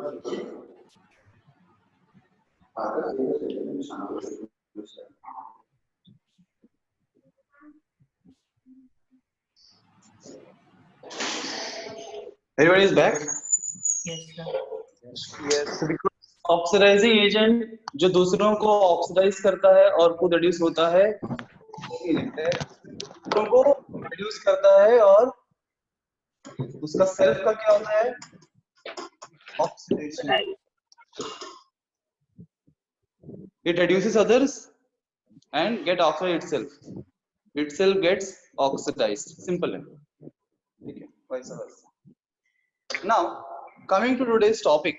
Everybody is back? Yes, sir. Yes. Oxidising agent जो दूसरों को ऑक्सीडाइज करता है और खुद रिड्यूस होता है, दूसरों को रिड्यूस करता है और उसका सेल्फ का क्या होता है? Oxidation. It reduces others and get oxidized itself. Itself gets oxidized. Simple है. ठीक है. वैसा वैसा. Now coming to today's topic.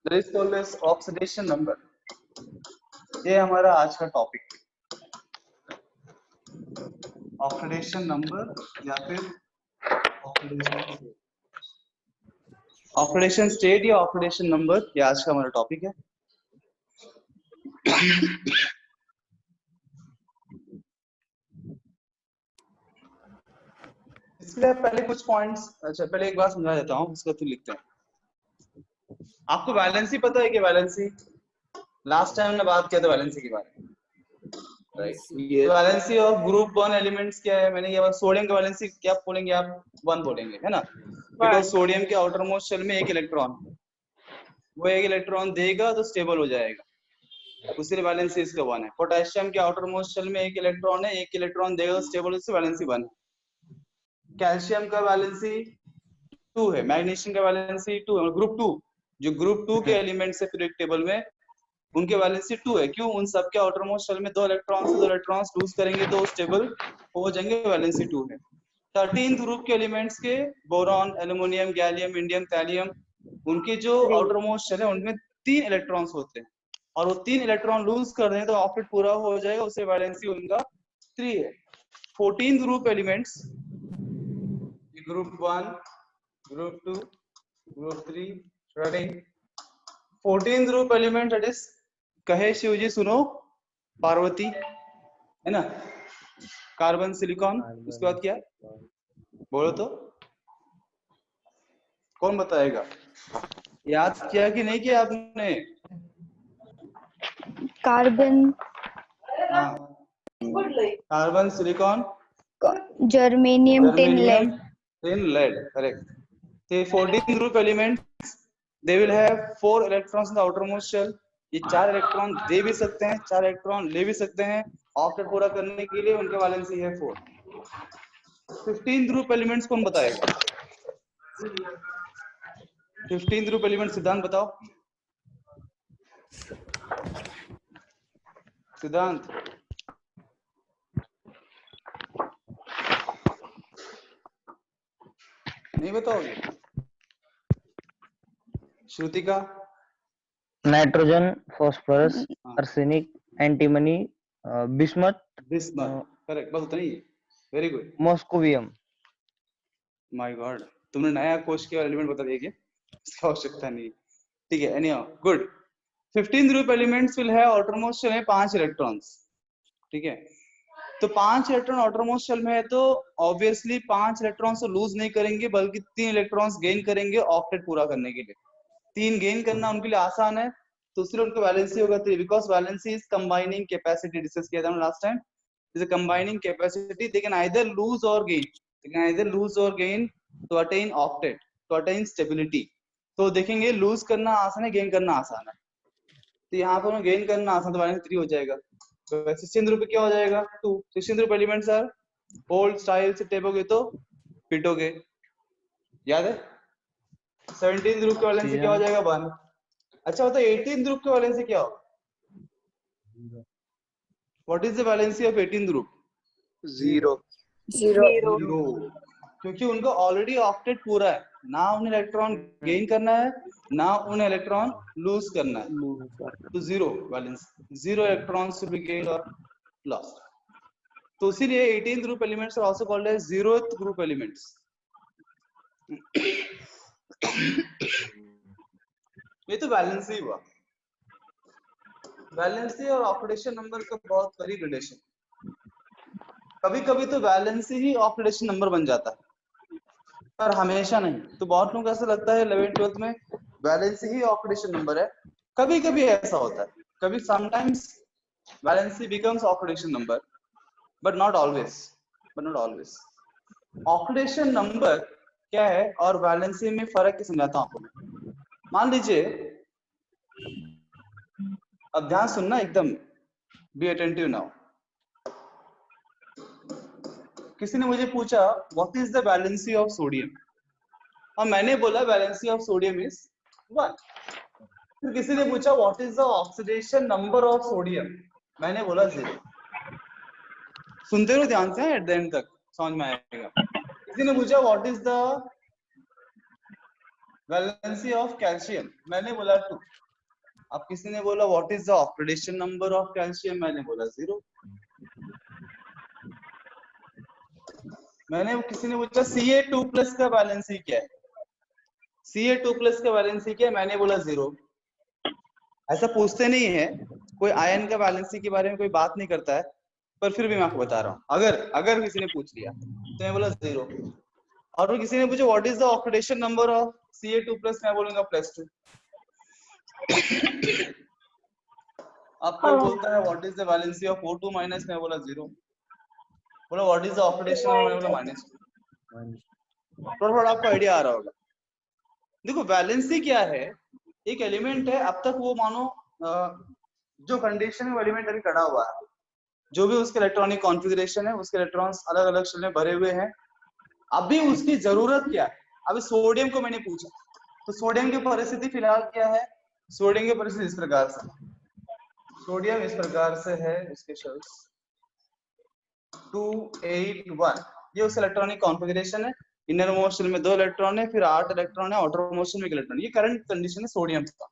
There is called as oxidation number. ये हमारा आज का टॉपिक. ऑक्सीडेशन नंबर या फिर ऑक्सीडेशन स्टेट या ऑक्सीडेशन नंबर, ये आज का हमारा टॉपिक है. इसलिए पहले कुछ पॉइंट्स, अच्छा पहले एक बार समझा देता हूँ, उसका फिर लिखते हैं. आपको वैलेंसी पता है कि वैलेंसी लास्ट टाइम हमने बात किया था वैलेंसी के बारे में, राइट? ये वैलेंसी ऑफ ग्रुप 1 एलिमेंट्स क्या है? मैंने ये सोडियम का वैलेंसी क्या बोलेंगे आप? 1 बोलेंगे, है ना? बिकॉज सोडियम के आउटर मोस्ट शेल में एक इलेक्ट्रॉन, वो एक इलेक्ट्रॉन देगा तो स्टेबल हो जाएगा, उसके वैलेंसी इसका 1 है. पोटेशियम के आउटर मोस्ट शेल में एक इलेक्ट्रॉन है, एक इलेक्ट्रॉॉन देगा तो स्टेबल, उससे वैलेंसी 1 है. कैल्शियम का वैलेंसी 2 है, मैग्नीशियम का वैलेंसी 2 है. ग्रुप 2 जो ग्रुप 2 के एलिमेंट्स है पीरियोडिक टेबल में, उनके वैलेंसी 2 है. क्यों? उन सबके आउटर मोस्ट शेल में 2 इलेक्ट्रॉन्स लूज करेंगे तो स्टेबल हो जाएंगे, वैलेंसी 2 है. 13th ग्रुप के एलिमेंट्स के boron, aluminium, gallium, indium, thallium, उनके जो आउटर मोस्ट शेल है उनमें 3 इलेक्ट्रॉन्स होते हैं और वो 3 इलेक्ट्रॉन लूज कर दें तो ऑक्टेट पूरा हो जाएगा, उससे वैलेंसी उनका 3 है. 14th group elements, group 1, group 2, group 3, 14th group element that is कहे शिवजी सुनो पार्वती, है ना? कार्बन, सिलिकॉन, उसके बाद क्या बोलो तो, कौन बताएगा? याद किया कि नहीं किया आपने? कार्बन, हाँ, carbon, silicon, germanium, tin, lead. Tin, lead, correct. The 14th group elements, they will have 4 electrons in the outermost shell. ये 4 इलेक्ट्रॉन दे भी सकते हैं, 4 इलेक्ट्रॉन ले भी सकते हैं. ऑक्टेट पूरा करने के लिए उनके वैलेंसी है 4. 15th ग्रुप एलिमेंट्स कौन बताएगा? 15th ग्रुप एलिमेंट सिद्धांत बताओ. सिद्धांत नहीं बताओगे? Shrutika? Nitrogen, phosphorus, arsenic, antimony, bismuth, correct. बस उतना ही है. Very good. Moscovium. My God, तुमने नया कोश के एलिमेंट बता दिया क्या? इसकी आवश्यकता नहीं. ठीक है, anyhow good. 15th group elements will have outermost shell में 5 इलेक्ट्रॉन्स. ठीक है, तो 5 इलेक्ट्रॉन आउटरमोस्ट शेल में है तो ऑब्वियसली 5 इलेक्ट्रॉन्स तो लूज नहीं करेंगे बल्कि 3 इलेक्ट्रॉन्स गेन करेंगे ऑक्टेट पूरा करने के लिए. 3 गेन करना उनके लिए आसान है, तो इसलिए उनका वैलेंसी होगा 3, because valency is combining capacity. Discuss किया था हमने last time. Is a combining capacity. They can either lose or gain, they can either lose or gain to attain octet, to attain stability. तो देखेंगे loose करना आसान है, gain करना आसान है. तो यहाँ पर गेन करना आसान, तो वैलेंसी 3 हो जाएगा. तो 16th ग्रुप क्या हो जाएगा? 2. 16th group elements are old style से टेपोगे तो पिटोगे, याद है? 17th ग्रुप के वैलेंसी क्या हो जाएगा? 1. अच्छा होता है 18th ग्रुप के वैलेंसी क्या हो? What is the valency of 18th group? 0. क्योंकि उनका ऑलरेडी ऑक्टेट पूरा है, ना उन्हें इलेक्ट्रॉन गेन करना है ना उन्हें इलेक्ट्रॉन लूज करना है, तो 0 valence, 0 electrons to be gained और लॉस्ट. तो इसीलिए 18th group elements are also called as 0th group elements. ये तो वैलेंसी हुआ. वैलेंसी और ऑक्सीडेशन नंबर का बहुत करीब रिलेशन. कभी कभी तो वैलेंसी ही ऑक्सीडेशन नंबर बन जाता है, पर हमेशा नहीं। तो बहुत लोगों को ऐसा लगता है 11th-12th में वैलेंसी ही ऑक्सीडेशन नंबर है। कभी कभी ऐसा होता है, कभी sometimes valency becomes oxidation number, but not always. Oxidation number क्या है और वैलेंसी में फर्क की समझाता हूं आपको मैं। मान लीजिए, अब ध्यान सुनना एकदम, बी अटेंटिव नाउ। किसी ने मुझे पूछा what is the valency of sodium, और मैंने बोला वैलेंसी ऑफ सोडियम इज 1। फिर किसी ने पूछा what is the oxidation number of sodium, मैंने बोला 0। सुनते रहो ध्यान से, एट द एंड तक समझ में आएगा। किसी ने पूछा what is the valency of calcium, मैंने बोला 2। अब किसी ने बोला what is the oxidation number of calcium, मैंने बोला 0। किसी ने पूछा Ca2+ का वैलेंसी क्या है, Ca2+ का वैलेंसी क्या है, मैंने बोला 0। ऐसा पूछते नहीं है, कोई आयन का वैलेंसी के बारे में कोई बात नहीं करता है, पर फिर भी मैं आपको बता रहा हूँ। अगर किसी ने पूछ लिया तो मैं बोला 0। और फिर किसी ने पूछा what is the oxidation number of Ca2+, मैं बोलूंगा +2। अब कोई बोलता है what is the valency of O2-, मैं बोला 0। बोला what is the oxidation number, मैं बोला -2। थोड़ा आपको आइडिया आ रहा होगा। देखो वैलेंसी क्या है, एक एलिमेंट है, अब तक वो मानो जो कंडीशन में एलिमेंट अभी खड़ा हुआ है, जो भी उसके इलेक्ट्रॉनिक कॉन्फ़िगरेशन है, उसके इलेक्ट्रॉन्स अलग अलग शेल में भरे हुए हैं। अभी उसकी जरूरत क्या है, अभी सोडियम को मैंने पूछा, तो सोडियम की परिस्थिति फिलहाल क्या है, सोडियम की परिस्थिति इस प्रकार से, सोडियम इस प्रकार से है, इसके शेल्स 281, ये उसका इलेक्ट्रॉनिक कॉन्फ़िगरेशन है। इनर मोस्ट शेल में 2 इलेक्ट्रॉन है, फिर 8 इलेक्ट्रॉन है, आउटर मोस्ट शेल में 1 इलेक्ट्रॉन। ये करंट कंडीशन है सोडियम का।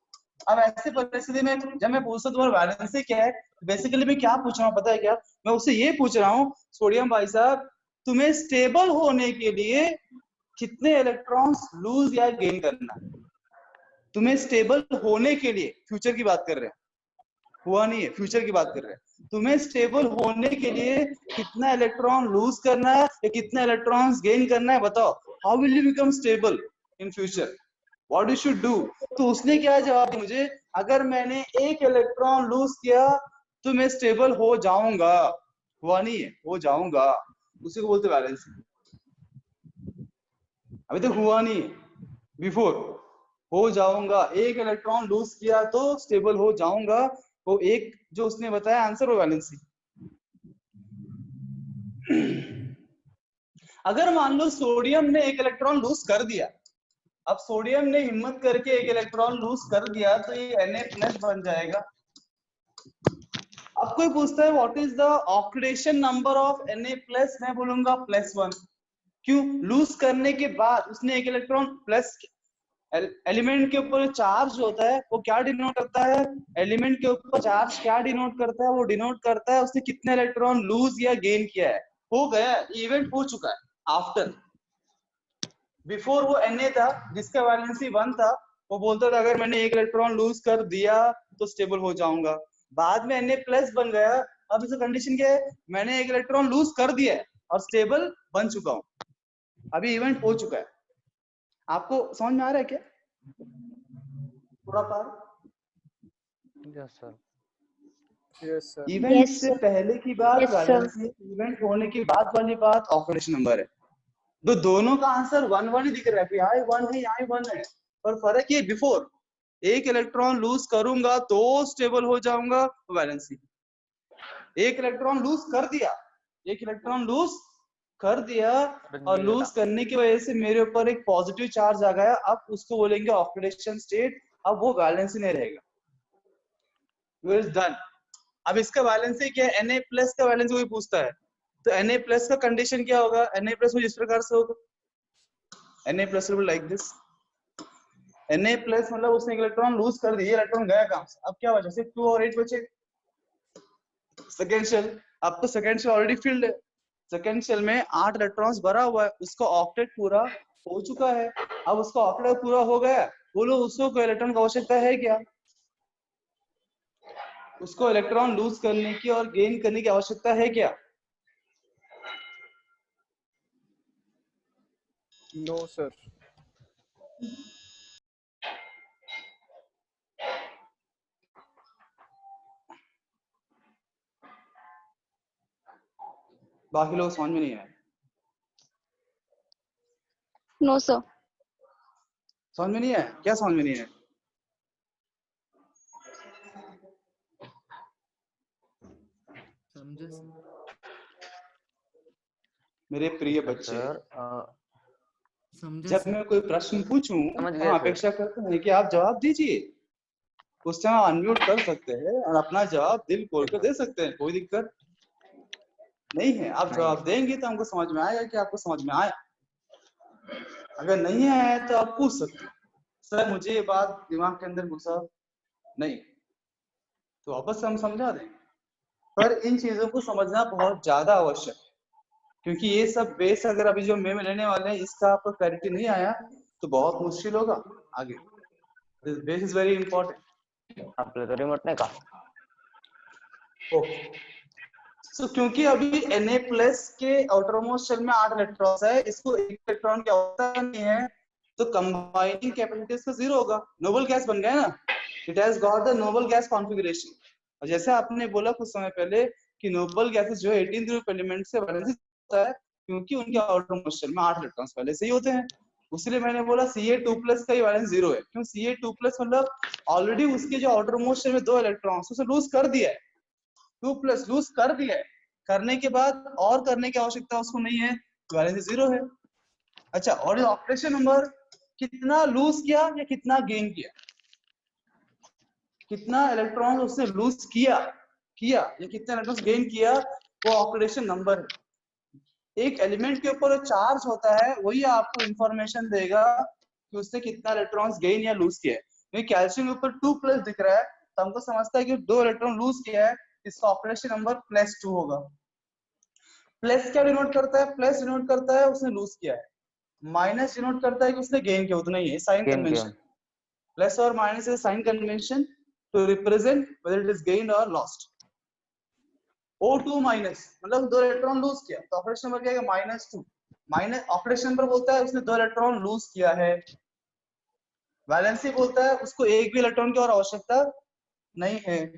अब ऐसी परिस्थिति में जब मैं पूछता हूं तुम्हारा वैलेंसी क्या है, बेसिकली मैं क्या पूछ रहा हूँ पता है क्या, मैं उससे ये पूछ रहा हूँ सोडियम भाई साहब, तुम्हें स्टेबल होने के लिए कितने इलेक्ट्रॉन्स लूज या गेन करना है। तुम्हें स्टेबल होने के लिए, फ्यूचर की बात कर रहे हैं, हुआ नहीं है, फ्यूचर की बात कर रहे हैं। तुम्हें स्टेबल होने के लिए कितना इलेक्ट्रॉन लूज करना है या कितना इलेक्ट्रॉन्स गेन करना है, बताओ। How will you become stable in future, what you should do. तो उसने क्या जवाब दिया मुझे, अगर मैंने 1 इलेक्ट्रॉन लूज किया तो मैं स्टेबल हो जाऊंगा। हुआ नहीं है, हो जाऊंगा, उसी को बोलते वैलेंसी। अभी तक हुआ नहीं है, बिफोर हो जाऊंगा, 1 इलेक्ट्रॉन लूज किया तो स्टेबल हो जाऊंगा, वो एक जो उसने बताया आंसर, वो वैलेंसी। अगर मान लो सोडियम ने 1 इलेक्ट्रॉन लूज कर दिया, अब सोडियम ने हिम्मत करके 1 इलेक्ट्रॉन लूज कर दिया तो ये Na+ बन जाएगा। अब कोई पूछता है what is the oxidation number of Na+, मैं बोलूंगा +1। क्यों, लूज करने के बाद उसने 1 इलेक्ट्रॉन प्लस, एलिमेंट के ऊपर चार्ज होता है वो क्या डिनोट करता है, एलिमेंट के ऊपर चार्ज क्या डिनोट करता है, वो डिनोट करता है उसने कितने इलेक्ट्रॉन लूज या गेन किया है। हो गया, इवेंट हो चुका है। आफ्टर, बिफोर वो Na था जिसका वैलेंसी 1 था, वो बोलता था अगर मैंने 1 इलेक्ट्रॉन लूज कर दिया तो स्टेबल हो जाऊंगा। बाद में Na+ बन गया, अब इसका कंडीशन क्या है, मैंने 1 इलेक्ट्रॉन लूज कर दिया है और स्टेबल बन चुका हूं, अभी इवेंट हो चुका है। आपको समझ में आ रहा है क्या, थोड़ा पार? Yes sir. इवेंट Yes, से sir. पहले की बात Yes, sir. वैलेंसी, इवेंट होने की बाद वाली बात ऑक्सीडेशन नंबर है। तो दोनों का आंसर 1-1 ही दिख रहा है, यहाँ 1 है, यहाँ 1 है, पर फर्क ये बिफोर 1 इलेक्ट्रॉन लूज करूंगा तो स्टेबल हो जाऊंगा, वैलेंसी। 1 इलेक्ट्रॉन लूज कर दिया, 1 इलेक्ट्रॉन लूज कर दिया और लूज करने की वजह से मेरे ऊपर एक पॉजिटिव चार्ज आ गया, अब उसको बोलेंगे ऑक्सीडेशन स्टेट, अब वो वैलेंसी नहीं रहेगा, वो इज डन। अब इसका वैलेंसी क्या है, Na+ का वैलेंसी कोई पूछता है तो Na+ का कंडीशन क्या होगा, Na+ इस प्रकार से होगा, Na+ लाइक दिस। Na+ मतलब उसने इलेक्ट्रॉन लूज कर दिया, इलेक्ट्रॉन गया कहां से, अब क्या बचा, सिर्फ 2 और 8 बचे। सेकेंड शेल, अब तो सेकेंड शेल ऑलरेडी फिल्ड है, सेकेंड शेल में 8 इलेक्ट्रॉन्स भरा हुआ है, उसका ऑक्टेट पूरा हो चुका है। अब उसका ऑक्टेट पूरा हो गया, बोलो उसको कोई इलेक्ट्रॉन की आवश्यकता है क्या, उसको इलेक्ट्रॉन लूज करने की और गेन करने की आवश्यकता है क्या। No, sir. बाकी लोग समझ में नहीं आए। No sir. समझ में नहीं आया? क्या समझ में नहीं आया? समझे मेरे प्रिय बच्चे, सर समझे जब सर। मैं कोई प्रश्न पूछूं समझ तो गया हम सर। अपेक्षा करते हैं कि आप जवाब दीजिए। उस टाइम आप अनम्यूट कर सकते हैं और अपना जवाब दिल खोल कर दे सकते हैं, कोई दिक्कत नहीं है। आप जवाब देंगे तो हमको समझ में आएगा कि आपको समझ में आया। अगर नहीं आया तो आप पूछ सकते हैं, सर मुझे ये बात दिमाग के अंदर घुसा नहीं, तो वापस से हम समझा देंगे। पर इन चीजों को समझना बहुत ज्यादा आवश्यक है, क्योंकि ये सब बेस अगर अभी जो मैं लेने वाले हैं इसका आपको क्लैरिटी नहीं आया तो बहुत मुश्किल होगा आगे। This base is very important. आपले तो रिमोट नाही का? ओके, सो क्योंकि अभी Na+ के आउटरमोस्ट शेल में 8 इलेक्ट्रॉन्स है, इसको एक इलेक्ट्रॉन की आवश्यकता नहीं है, तो कंबाइनिंग कैपेसिटी इसका 0 होगा। नोबल गैस बन गया ना, it has got the noble gas configuration. और जैसे आपने बोला कुछ समय पहले कि नोबल गैसेस जो 18 ग्रुप एलिमेंट से वैलेंसी होता है, क्योंकि उनके आउटरमोस्ट शेल में 8 इलेक्ट्रॉन्स पहले से ही होते हैं। इसलिए मैंने बोला Ca2+ का ही वैलेंस 0 है। क्यों? Ca2+ मतलब ऑलरेडी उसके जो आउटरमोस्ट शेल में 2 इलेक्ट्रॉन्स उसे लूज कर दिया है, 2+ लूज कर दिया है। करने के बाद और करने की आवश्यकता उसको नहीं है, वैलेंसी 0 है। अच्छा, और ये ऑक्टेशन नंबर कितना लूज किया या कितना गेन किया, कितना इलेक्ट्रॉन उसने लूज किया या कितना इलेक्ट्रॉन गेन किया, वो ऑक्सीडेशन नंबर है। एक एलिमेंट के ऊपर चार्ज होता है, वही आपको इंफॉर्मेशन देगा कि उसने कितना इलेक्ट्रॉन्स गेन या लूज किया है। कैल्शियम के ऊपर 2+ दिख रहा है तो हमको समझता है कि 2 इलेक्ट्रॉन लूज किया है, इसका ऑक्सीडेशन नंबर +2 होगा। प्लस क्या डिनोट करता है? प्लस डिनोट करता है उसने लूज किया है, माइनस डिनोट करता है कि उसने गेन किया, उतना ही है। साइन गेन कन्वेंशन, किया। प्लस और minus is sign convention to represent whether it is gained और लॉस्ट। O2- मतलब 2 इलेक्ट्रॉन लूज किया, तो ऑक्सीडेशन नंबर क्या है? -2। माइनस ऑक्सीडेशन नंबर बोलता है उसने 2 इलेक्ट्रॉन लूज किया है। वैलेंसी बोलता है उसको एक भी इलेक्ट्रॉन की और आवश्यकता नहीं है,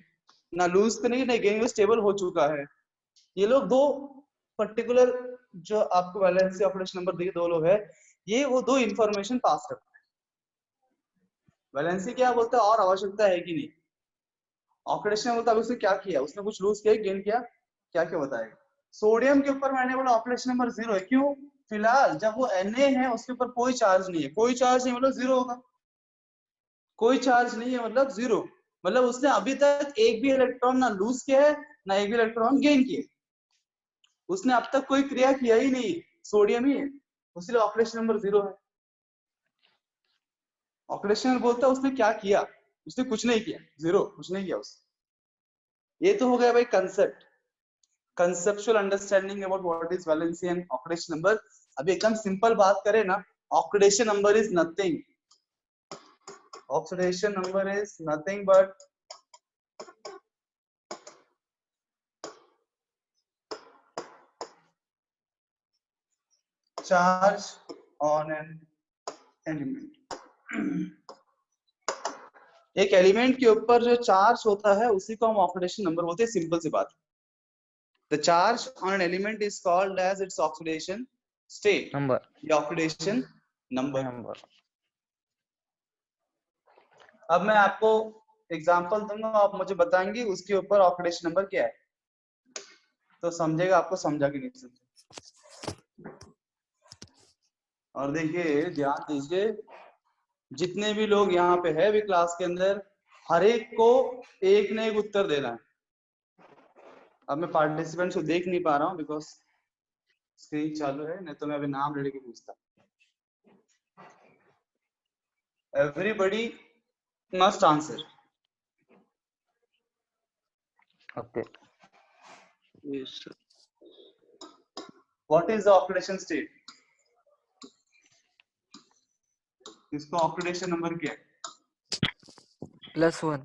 ना लूज तो नहीं, ना गेन, स्टेबल हो चुका है। ये लोग दो पर्टिकुलर जो आपको वैलेंसी ऑक्सीडेशन नंबर दिए, 2 लोग है, ये वो 2 इंफॉर्मेशन पास करते हैं। वैलेंसी क्या बोलता है? और आवश्यकता है कि नहीं। ऑक्सीडेशन बोलता है उसने क्या किया, उसने कुछ लूज किया, गेन किया, क्या क्या बताएगा। सोडियम के ऊपर मैंने बोला ऑक्सीडेशन नंबर 0 है। क्यों? फिलहाल जब वो Na है उसके ऊपर कोई चार्ज नहीं है, कोई चार्ज नहीं मतलब 0 होगा, कोई चार्ज नहीं है मतलब 0, मतलब उसने अभी तक एक भी इलेक्ट्रॉन ना लूज किया है ना एक भी इलेक्ट्रॉन गेन किया, उसने अब तक कोई क्रिया किया ही नहीं, सोडियम ही है, इसलिए ऑक्सीडेशन नंबर 0 है। ऑक्सीडेशन बोलता है उसने क्या किया, उसने कुछ नहीं किया, 0, कुछ नहीं किया उसने। ये तो हो गया भाई concept, conceptual understanding about what is valency and oxidation number. अभी एकदम सिंपल बात करें ना, oxidation number is nothing, oxidation number is nothing but charge on an element. एक एलिमेंट के ऊपर जो चार्ज होता है उसी को हम ऑक्सीडेशन नंबर बोलते हैं। सिंपल सी बात, the charge on an element is called as its oxidation state number या ऑक्सीडेशन नंबर। नंबर। अब मैं आपको एग्जांपल दूंगा, आप मुझे बताएंगे उसके ऊपर ऑक्सीडेशन नंबर क्या है, तो समझेगा आपको समझा कि नहीं समझा। और देखिए ध्यान दीजिए, जितने भी लोग यहाँ पे है भी क्लास के अंदर, हर एक को एक न एक उत्तर देना है। अब मैं पार्टिसिपेंट्स को देख नहीं पा रहा हूँ बिकॉज स्क्रीन चालू है, नहीं तो मैं अभी नाम लेके पूछता। Everybody must answer. Okay. What is the oxidation state? इसका ऑक्सीडेशन नंबर क्या है? +1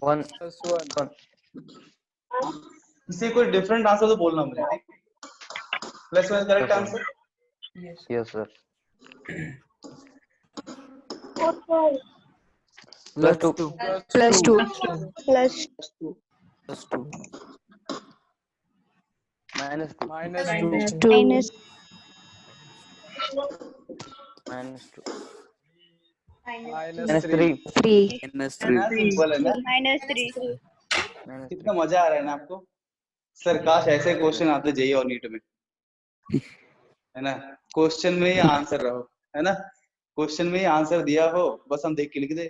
1 +1 इसे कोई डिफरेंट आंसर तो बोलना मुझे, ठीक? +1 correct answer. Yes, sir. Plus +2. 2. Plus 2. Plus Plus 2. -2. minus minus 2 2. -2. minus -3. 3. Minus है ना, 3. सिंपल है ना। Minus 3. कितना -3. मजा आ रहा है ना आपको। सर काश ऐसे क्वेश्चन आते जेई और नीट में, है ना। क्वेश्चन में ही आंसर रहो, है ना। क्वेश्चन में ही आंसर दिया हो, बस हम देख के लिख दे,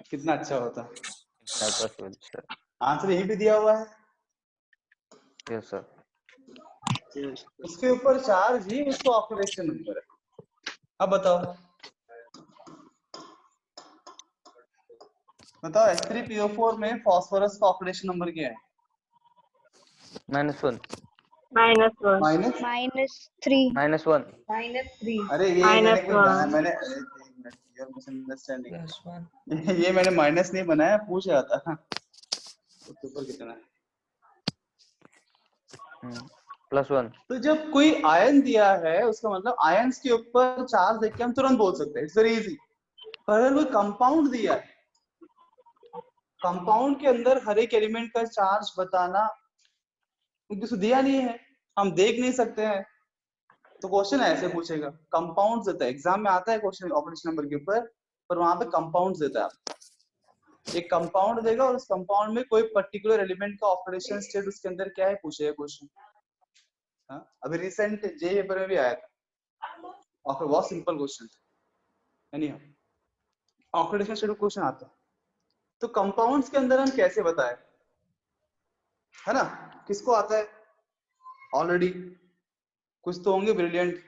कितना अच्छा होता। That was good, sir. Answer यहीं पे दिया हुआ है, Yes, sir. उसके ऊपर चार्ज ही उसको ऑक्सीडेशन नंबर है। अब बताओ H3PO4 में फास्फोरस का ऑक्सीडेशन नंबर क्या है? -1. Minus Minus 3. -1. अरे ये मैंने कुछ बनाया, मैंने योर मिसअंडरस्टैंडिंग, ये मैंने माइनस नहीं बनाया, पूछ रहा था उसके ऊपर कितना है। +1. तो जब कोई आयन दिया है उसका मतलब आयन्स के ऊपर चार्ज देख के हम तुरंत बोल सकते हैं, इट्स वेरी इजी। पर अगर कोई कंपाउंड दिया है, कंपाउंड के अंदर हर एक एलिमेंट का चार्ज बताना क्योंकि उसको दिया नहीं है, हम देख नहीं सकते हैं, तो क्वेश्चन ऐसे पूछेगा। कंपाउंड्स देता है, एग्जाम में आता है क्वेश्चन ऑपरेशन नंबर के ऊपर, पर वहां पे कंपाउंड्स देता है। एक कंपाउंड देगा और उस कंपाउंड में कोई पर्टिकुलर एलिमेंट का ऑपरेशन स्टेट उसके अंदर क्या है पूछेगा क्वेश्चन। हाँ, अभी रिसेंट जे पेपर में भी आया था और बहुत सिंपल क्वेश्चन था। एनीहाउ ऑक्सीडेशन स्टेट क्वेश्चन आता है, तो कंपाउंड्स के अंदर हम कैसे बताएं, है ना। किसको आता है? ऑलरेडी कुछ तो होंगे ब्रिलियंट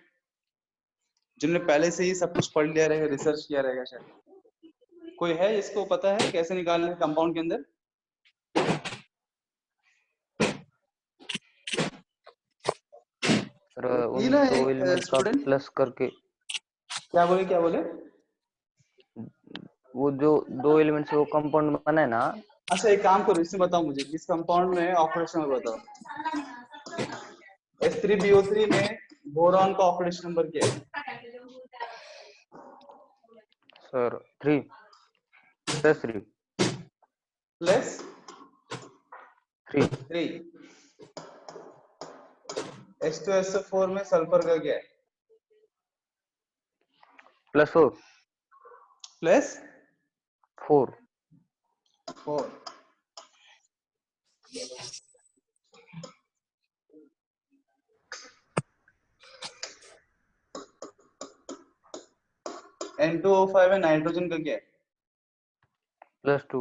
जिन्होंने पहले से ही सब कुछ पढ़ लिया रहेगा, रिसर्च किया रहेगा। शायद कोई है जिसको पता है कैसे निकालना है कंपाउंड के अंदर? सर ये उन ना दो एक एलिमेंट का स्टूडेंट प्लस करके, क्या बोले वो जो दो एलिमेंट से वो कंपाउंड बना है ना, अच्छा एक काम करो, इसमें बताओ मुझे किस कंपाउंड में ऑक्सीडेशन नंबर बताओ। H3BO3 में बोरॉन का ऑक्सीडेशन नंबर क्या है? Sir 3 +3 plus 3 3। H2SO4 में सल्फर का क्या है? +4 प्लस 4 4। N2O5 में नाइट्रोजन का क्या है? +2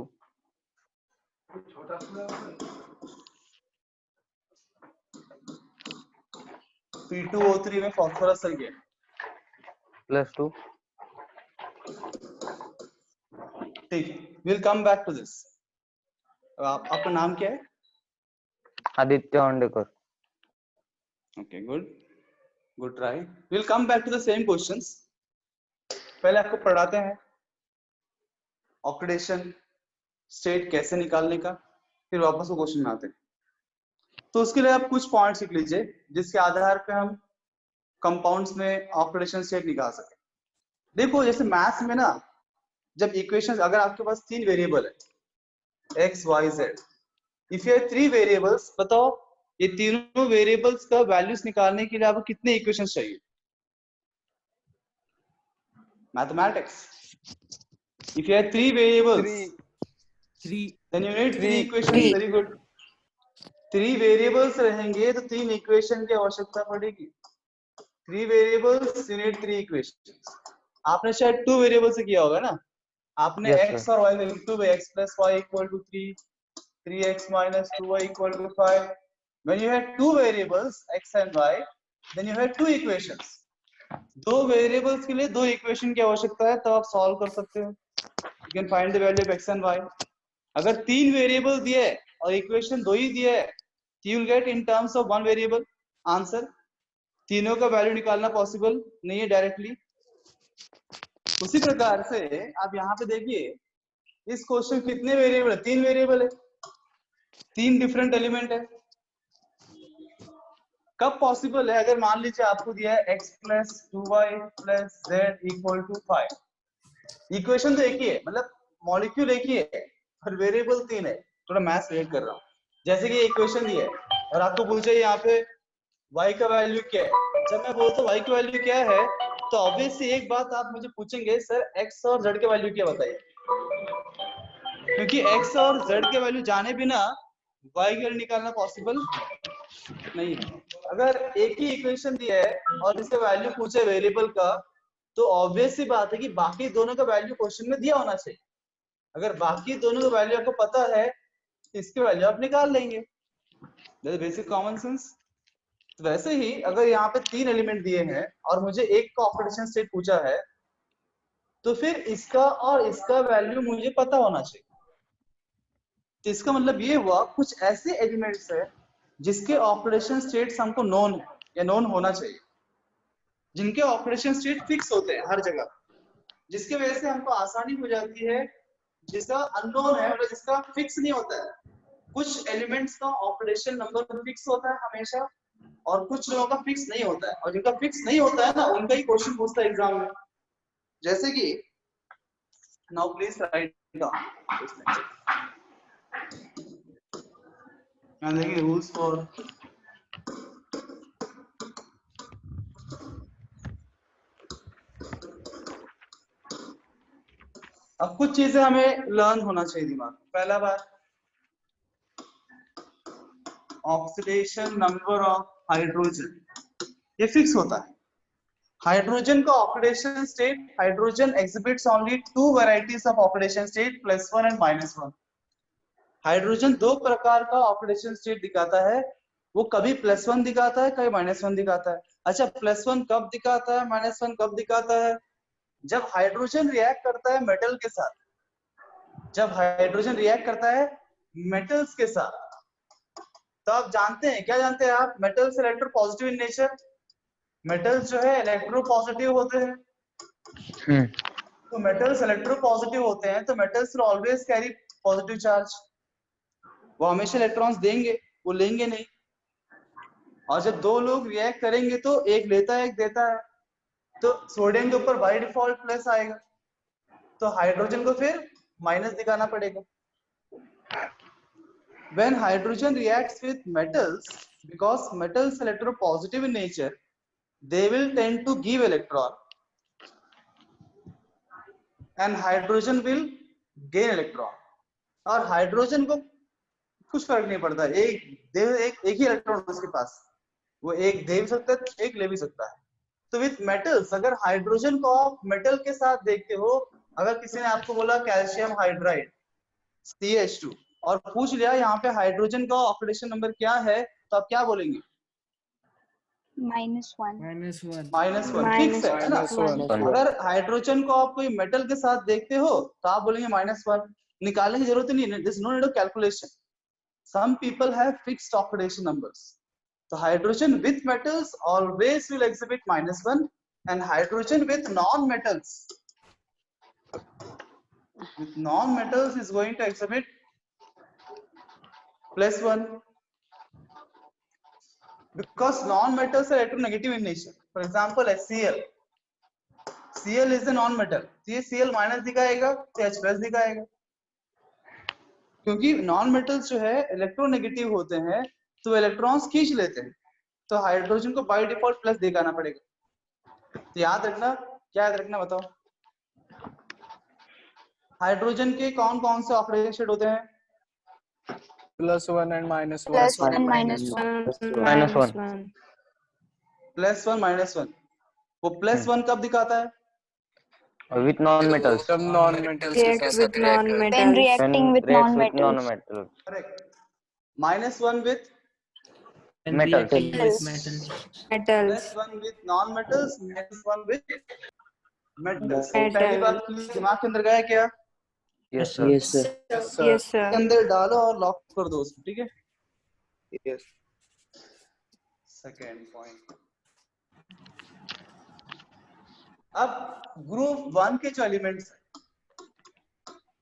P2O3 में फास्फोरस का क्या है? +2 ठीक, will come back to this. आपका नाम क्या है? Aditya Handekar. Okay good try. Will come back to the same questions. पहले आपको पढ़ाते हैं ऑक्सीडेशन स्टेट कैसे निकालने का, फिर वापस वो क्वेश्चन में आते हैं। तो उसके लिए आप कुछ पॉइंट्स लिख लीजिए जिसके आधार पे हम कंपाउंड्स में ऑक्सीडेशन स्टेट निकाल सके। देखो जैसे मैथ्स में ना, जब इक्वेशंस अगर आपके पास 3 वेरिएबल है x y z, if you have 3 variables, बताओ ये तीनों वेरिएबल्स का वैल्यूज निकालने के लिए आपको कितने इक्वेशंस चाहिए? Mathematics. If you have 3 variables 3. then you need 3 Three. equations. Very good. 3 variables रहेंगे तो 3 इक्वेशन की आवश्यकता पड़ेगी। 3 वेरिएबल्स, you need 3 इक्वेशंस। आपने शायद 2 वेरिएबल से किया होगा ना, आपने Yes, x sir. और y में लिख दो, x plus y equal to 3, 3x minus 2y equal to 5. When you have 2 variables x and y, then you have 2 equations. 2 variables के लिए 2 इक्वेशन की आवश्यकता है, तो आप सॉल्व कर सकते हो। You can find the value of x and y. अगर 3 वेरिएबल दिए और इक्वेशन 2 ही दिए है, you will get in terms of 1 variable answer. तीनों का वैल्यू निकालना पॉसिबल नहीं है डायरेक्टली। उसी प्रकार से आप यहाँ पे देखिए, इस क्वेश्चन कितने वेरिएबल है? 3 वेरिएबल है, 3 डिफरेंट एलिमेंट है। कब पॉसिबल है? अगर मान लीजिए आपको दिया है x plus 2y plus z equal to 5, equation तो एक ही है, मतलब मॉलिक्यूल एक ही है और वेरिएबल 3 है। थोड़ा मैथ्स रिलेट कर रहा हूँ। जैसे कि इक्वेशन दिया है और आपको पूछे यहाँ पे y का वैल्यू क्या है। जब मैं बोलता हूँ y की वैल्यू क्या है, तो ऑब्वियसली एक बात आप मुझे पूछेंगे, सर x और z के वैल्यू क्या बताइए, क्योंकि x और z के वैल्यू जाने बिना y की वैल्यू निकालना पॉसिबल नहीं है। अगर एक ही इक्वेशन दिया है और इसका वैल्यू पूछे वेरिएबल का, तो ऑब्वियस सी बात है कि बाकी दोनों का वैल्यू क्वेश्चन में दिया होना चाहिए। अगर बाकी दोनों का वैल्यू आपको पता है, तो इसके वैल्यू आप निकाल लेंगे। Basic common sense. तो वैसे ही अगर यहाँ पे 3 एलिमेंट दिए हैं और मुझे एक का ऑक्सीडेशन स्टेट पूछा है, तो फिर इसका और इसका वैल्यू मुझे पता होना चाहिए। तो इसका मतलब ये हुआ कुछ ऐसे एलिमेंट्स है जिसके ऑक्सीडेशन स्टेट्स हमको नोन है या नोन होना चाहिए, जिनके ऑक्सीडेशन स्टेट फिक्स होते हैं हर जगह, जिसकी वजह से हमको आसानी हो जाती है। जिसका अननोन है, मतलब जिसका फिक्स नहीं होता है। कुछ एलिमेंट्स का ऑक्सीडेशन नंबर फिक्स होता है हमेशा, और कुछ लोगों का फिक्स नहीं होता है, और जिनका फिक्स नहीं होता है ना, उनका ही क्वेश्चन पूछता है एग्जाम में। जैसे कि now please write down and देखिए रूल्स फॉर अब कुछ चीजें हमें लर्न होना चाहिए दिमाग में। पहला बात, ऑक्सीडेशन नंबर ऑफ हाइड्रोजन ये फिक्स होता है। हाइड्रोजन का oxidation state, hydrogen exhibits only 2 varieties of oxidation state, +1 and -1। Hydrogen 2 प्रकार का ऑक्सीडेशन स्टेट दिखाता है। वो कभी +1 दिखाता है, कभी -1 दिखाता है। अच्छा, +1 कब दिखाता है, -1 कब दिखाता है? जब हाइड्रोजन रिएक्ट करता है मेटल के साथ, जब हाइड्रोजन रिएक्ट करता है मेटल्स के साथ, तो आप जानते हैं, क्या जानते हैं आप? Metals electropositive in nature. Metals जो है इलेक्ट्रोपॉजिटिव होते हैं। तो मेटल्स इलेक्ट्रोपॉजिटिव होते हैं, तो metals will always carry positive charge. वो हमेशा इलेक्ट्रॉन्स देंगे, वो लेंगे नहीं। और जब दो लोग रिएक्ट करेंगे तो एक लेता है एक देता है, तो सोडियम के ऊपर बाय डिफॉल्ट प्लस आएगा, तो हाइड्रोजन को फिर माइनस दिखाना पड़ेगा। When hydrogen reacts with metals, because metals electropositive in nature, they will tend to give electron, and hydrogen will gain electron. और हाइड्रोजन को कुछ फर्क नहीं पड़ता, एक ही इलेक्ट्रॉन उसके पास, वो एक दे भी सकता है, एक ले भी सकता है। तो विथ मेटल्स, अगर हाइड्रोजन को आप मेटल के साथ देखते हो, अगर किसी ने आपको बोला कैल्शियम हाइड्राइड CH2 और पूछ लिया यहाँ पे हाइड्रोजन का ऑक्सीडेशन नंबर क्या है, तो आप क्या बोलेंगे? -1 फिक्स है ना। अगर हाइड्रोजन को आप कोई मेटल के साथ देखते हो तो आप बोलेंगे -1। निकालने की जरूरत नहीं है, there is no need of calculation. Some people have fixed oxidation numbers. तो hydrogen with metals always will exhibit -1, and hydrogen with non metals is going to exhibit +1, because non-metals are electronegative in nature. For example, HCl. Cl is a non-metal, तो ये Cl minus दिखाएगा तो H plus दिखाएगा, क्योंकि non metals जो है electronegative होते हैं, तो इलेक्ट्रॉन्स खींच लेते हैं, तो हाइड्रोजन को बाय डिफॉल्ट प्लस दिखाना पड़ेगा। तो याद रखना, क्या याद रखना बताओ? हाइड्रोजन के कौन कौन से ऑक्सीडेशन स्टेट होते हैं? +1 and -1. +1 and -1. +1 -1। वो +1 कब दिखाता है? With non-metals. जब non-metals के React साथ with non-metals. When reacting When with reacts with non-metals. non-metals. Correct. -1 with And Metals. reacting with Metals. metals. +1 with non-metals, -1 with metals। Metals. पहली बात दिमाग के अंदर गया क्या? Yes, sir. Yes, sir. के अंदर डालो और लॉक कर दो उसको, ठीक है? Yes. Second point. अब ग्रुप 1 के जो एलिमेंट्स,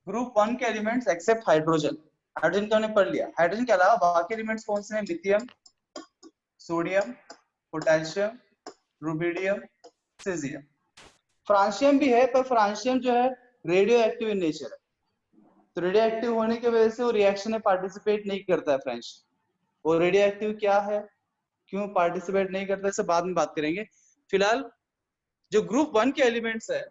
ग्रुप 1 के एलिमेंट्स एक्सेप्ट हाइड्रोजन, हाइड्रोजन को हमने पढ़ लिया। हाइड्रोजन के अलावा बाकी एलिमेंट्स कौन से हैं? Lithium, sodium, potassium, rubidium, caesium. Francium भी है, पर फ्रांशियम जो है रेडियो एक्टिव इन नेचर है, तो रेडियो एक्टिव होने की वजह से वो रिएक्शन में पार्टिसिपेट नहीं करता है फ्रांशियम। वो रेडियो एक्टिव क्या है, क्यों पार्टिसिपेट नहीं करता, इससे बाद में बात करेंगे। फिलहाल जो ग्रुप 1 के एलिमेंट्स है,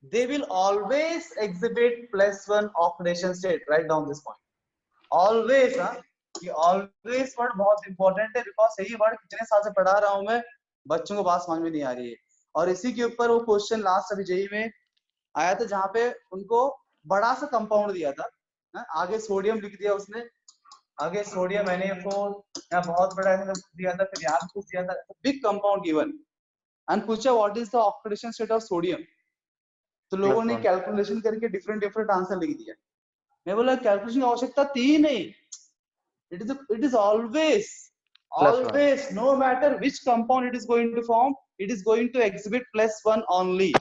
they will always exhibit +1 oxidation state. Write down this point. Always, ये always वर्ड बहुत इंपॉर्टेंट है, बिकॉज यही वर्ड कितने साल से पढ़ा रहा हूं मैं, बच्चों को बात समझ में नहीं आ रही है। और इसी के ऊपर वो क्वेश्चन लास्ट अभी जेई में आया था, जहां पे उनको बड़ा सा कंपाउंड दिया था, आगे सोडियम लिख दिया उसने, आगे सोडियम Na4, या बहुत बड़ा दिया था, फिर यहाँ कुछ दिया था, बिग कंपाउंड गिवन, एंड पूछा what is the oxidation state of sodium, तो लोगों ने कैलकुलेशन करके डिफरेंट डिफरेंट आंसर लिख दिया। मैं बोला कैलकुलेशन की आवश्यकता थी नहीं, it is always no matter which compound it is going to form, it is going to exhibit +1 only.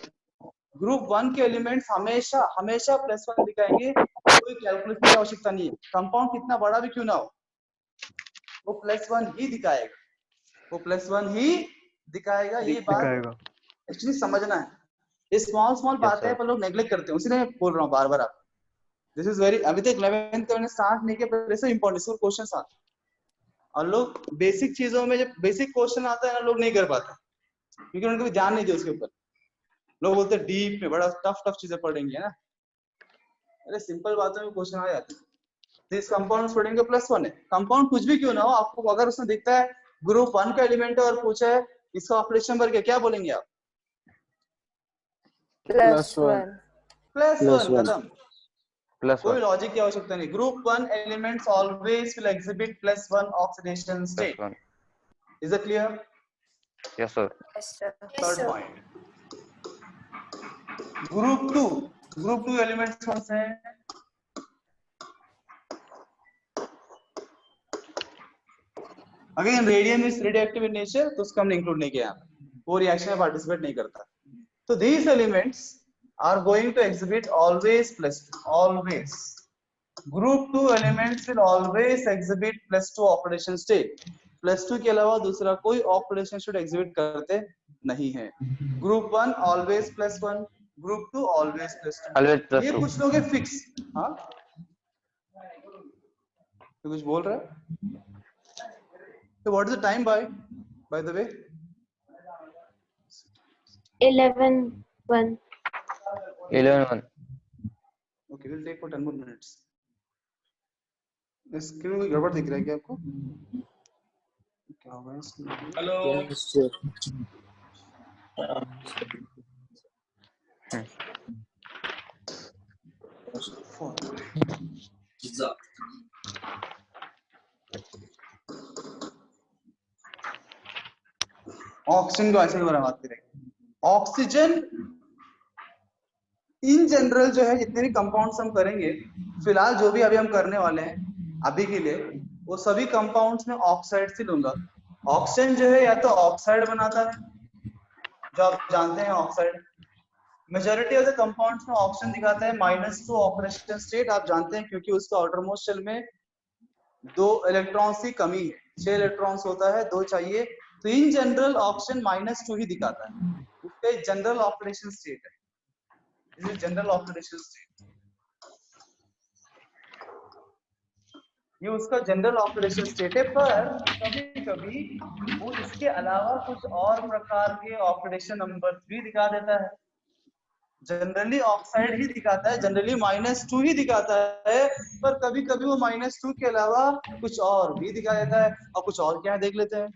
Group 1 के एलिमेंट्स हमेशा हमेशा +1 दिखाएंगे, कोई कैलकुलेशन की आवश्यकता नहीं है, कंपाउंड कितना बड़ा भी क्यों ना हो, वो +1 ही दिखाएगा, वो +1 ही दिखाएगा। ये बात एक्चुअली समझना है, ये स्मॉल बातें हैं पर लोग नेग्लेक्ट करते हैं, उसी बोल रहा हूँ बार बार। आप दिस इज वेरी, अभी तक 11th मैंने स्टार्ट नहीं किया, पर ऐसे इंपॉर्टेंट क्वेश्चन आते हैं, और लोग बेसिक चीजों में जब बेसिक क्वेश्चन आता है ना, लोग नहीं कर पाते क्योंकि उनको ध्यान नहीं दिया उसके ऊपर। लोग बोलते हैं डीप में बड़ा टफ चीजें पढ़ेंगे ना, अरे सिंपल बातों में क्वेश्चन आ जाते हैं। दिस कंपाउंड पढ़ेंगे +1 है, कंपाउंड कुछ भी क्यों ना हो, आपको अगर उसमें दिखता है ग्रुप 1 का एलिमेंट है और पूछा है इसका ऑक्सीडेशन नंबर क्या बोलेंगे आप? +1 खत्म, +1 कोई लॉजिक की आवश्यकता नहीं। Group 1 elements always will exhibit +1 oxidation state. Is it clear? Yes sir. Third point, group 2 elements कौन से हैं? Again radium is radioactive in nature, तो उसको हमने इंक्लूड नहीं किया, वो रिएक्शन में पार्टिसिपेट नहीं करता। तो these elements are going to exhibit always +2, always. Group 2 elements will always exhibit +2 oxidation state. +2 के अलावा दूसरा कोई oxidation state exhibit करते नहीं है। Group 1 always +1, Group 2 always +2। ये कुछ लोग हैं फिक्स। हाँ, तो कुछ बोल रहा है? So what is the time by the way? 11:01. 11:01। Okay, we'll take for 10 more minutes. Screen में गड़बड़ दिख रहा है क्या आपको? क्या हुआ है इसमें? हेलो। ऑक्सीजन को ऐसे दोबारा बात करेंगे। ऑक्सीजन इन जनरल जो है, जितने भी कंपाउंड्स हम करेंगे, फिलहाल जो भी अभी हम करने वाले हैं अभी के लिए, वो सभी कंपाउंड्स में ऑक्साइड से लूंगा। ऑक्सीजन जो है या तो ऑक्साइड बनाता है, जो आप जानते हैं oxide, majority of the compounds में ऑक्सीजन दिखाता है -2 ऑक्सीडेशन स्टेट, आप जानते हैं क्योंकि उसका आउटरमोस्ट शेल में 2 इलेक्ट्रॉन्स की कमी है, 6 इलेक्ट्रॉन्स होता है, 2 चाहिए, तो इन जनरल ऑक्सीजन -2 ही दिखाता है, उसका जनरल ऑक्सीडेशन स्टेट है, this is general oxidation state, ये उसका जनरल ऑक्सीडेशन स्टेट है। पर कभी-कभी वो इसके अलावा कुछ और प्रकार के ऑक्सीडेशन नंबर्स भी दिखा देता है। जनरली ऑक्साइड ही दिखाता है, जनरली -2 ही दिखाता है, पर कभी-कभी वो -2 के अलावा कुछ और भी दिखा देता है, और कुछ और क्या देख लेते हैं।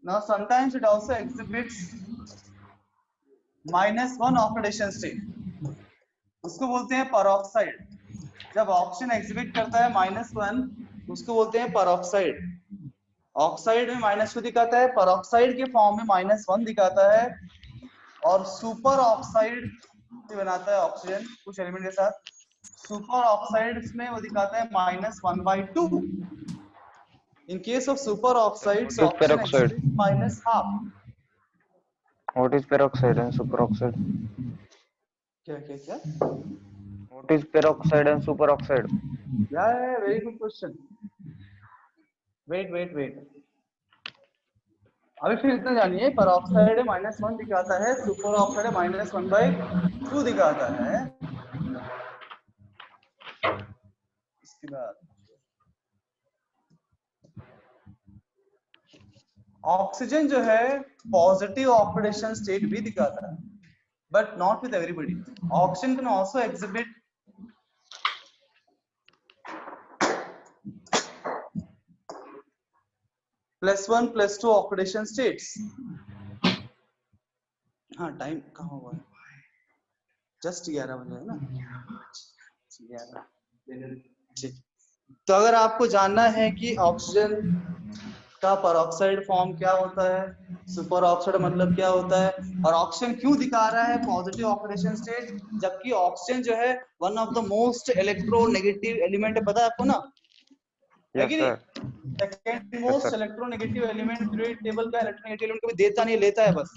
Now sometimes it also exhibits -1 oxidation state, उसको बोलते हैं परऑक्साइड। जब ऑक्सीजन एग्जिबिट करता है -1, उसको बोलते हैं परऑक्साइड। ऑक्साइड में -2 दिखाता है, परऑक्साइड के फॉर्म में -1 दिखाता है, और सुपर ऑक्साइड भी बनाता है ऑक्सीजन कुछ एलिमेंट के साथ। सुपर ऑक्साइड में वो दिखाता है -1/2। In case of superoxides, oxygen exhibits -half. What is peroxide and superoxide? क्या? What is peroxide and superoxide? Yeah, very good question. Wait अभी फिर इतना जानिए, पर ऑक्साइड -1 दिखाता है, सुपर ऑक्साइड -1/2 दिखाता है। इसके बाद ऑक्सीजन जो है पॉजिटिव ऑक्सीडेशन स्टेट भी दिखाता है, but not with everybody. Oxygen can also exhibit +1 +2 oxidation states. हाँ टाइम कहाँ हुआ है? जस्ट 11 बजे है ना? 11 ठीक। तो अगर आपको जानना है कि ऑक्सीजन का परऑक्साइड फॉर्म क्या होता है, सुपर ऑक्साइड मतलब क्या होता है, और ऑक्सीजन क्यों दिखा रहा है पॉजिटिव ऑक्सीडेशन स्टेट, जबकि ऑक्सीजन जो है one of the most electronegative element है, पता है आपको ना? है कि नहीं? Second most electronegative element periodic table का इलेक्ट्रोनेगेटिव एलिमेंट कभी देता नहीं, लेता है बस।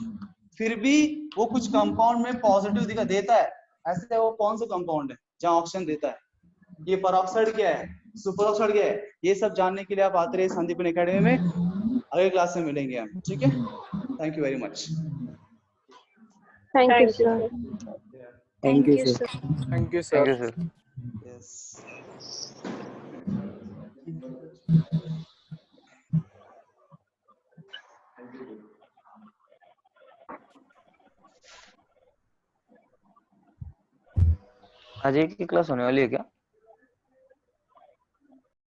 फिर भी वो कुछ कंपाउंड में पॉजिटिव दिखा देता है। ऐसे वो कौन सा कंपाउंड है जहां ऑक्सीजन देता है? ये परऑक्साइड क्या है, सुपर ऑक्साइड क्या है, ये सब जानने के लिए आप आते रहिए संदीपन एकेडमी में। अगले क्लास में मिलेंगे हम, ठीक है? Thank you very much. Thank you, sir. Thank you, sir. Thank you, sir. Thank you, sir. Yes आज एक ही क्लास होने वाली है क्या?